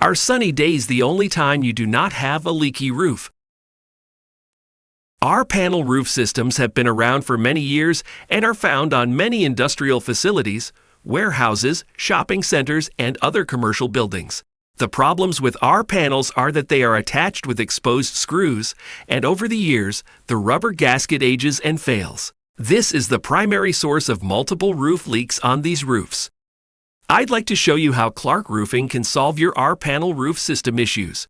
Are sunny days the only time you do not have a leaky roof? R-panel roof systems have been around for many years and are found on many industrial facilities, warehouses, shopping centers, and other commercial buildings. The problems with R-panels are that they are attached with exposed screws, and over the years, the rubber gasket ages and fails. This is the primary source of multiple roof leaks on these roofs. I'd like to show you how Clark Roofing can solve your R-panel roof system issues.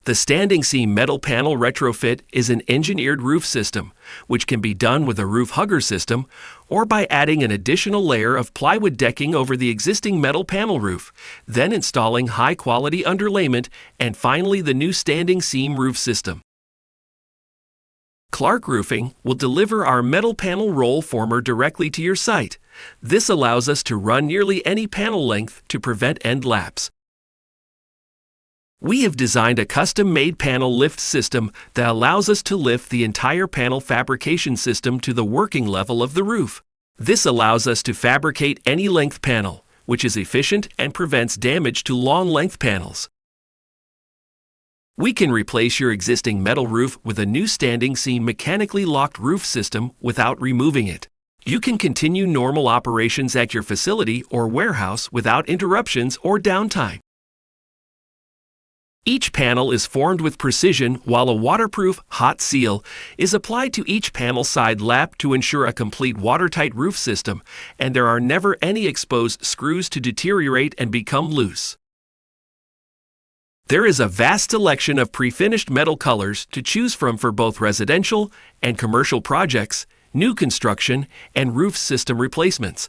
The standing seam metal panel retrofit is an engineered roof system, which can be done with a roof hugger system or by adding an additional layer of plywood decking over the existing metal panel roof, then installing high-quality underlayment and finally the new standing seam roof system. Clark Roofing will deliver our metal panel roll former directly to your site. This allows us to run nearly any panel length to prevent end lapse. We have designed a custom-made panel lift system that allows us to lift the entire panel fabrication system to the working level of the roof. This allows us to fabricate any length panel, which is efficient and prevents damage to long length panels. We can replace your existing metal roof with a new standing seam mechanically locked roof system without removing it. You can continue normal operations at your facility or warehouse without interruptions or downtime. Each panel is formed with precision while a waterproof hot seal is applied to each panel side lap to ensure a complete watertight roof system, and there are never any exposed screws to deteriorate and become loose. There is a vast selection of pre-finished metal colors to choose from for both residential and commercial projects, new construction, and roof system replacements.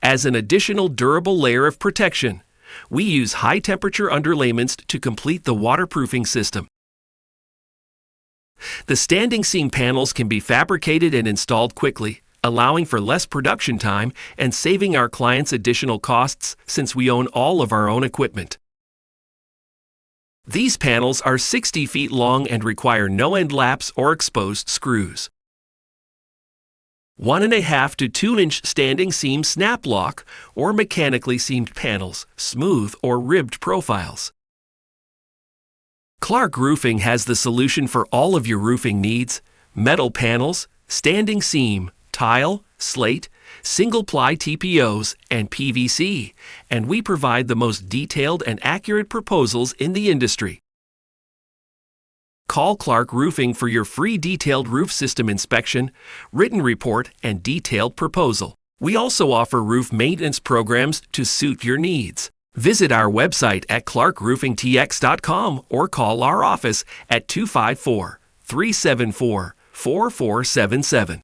As an additional durable layer of protection, we use high-temperature underlayments to complete the waterproofing system. The standing seam panels can be fabricated and installed quickly, allowing for less production time and saving our clients additional costs since we own all of our own equipment. These panels are 60 feet long and require no end laps or exposed screws. 1.5 to 2-inch standing seam snap lock or mechanically seamed panels, smooth or ribbed profiles. Clark Roofing has the solution for all of your roofing needs: metal panels, standing seam, tile, slate, single-ply TPOs, and PVC, and we provide the most detailed and accurate proposals in the industry. Call Clark Roofing for your free detailed roof system inspection, written report, and detailed proposal. We also offer roof maintenance programs to suit your needs. Visit our website at clarkroofingtx.com or call our office at 254-374-4477.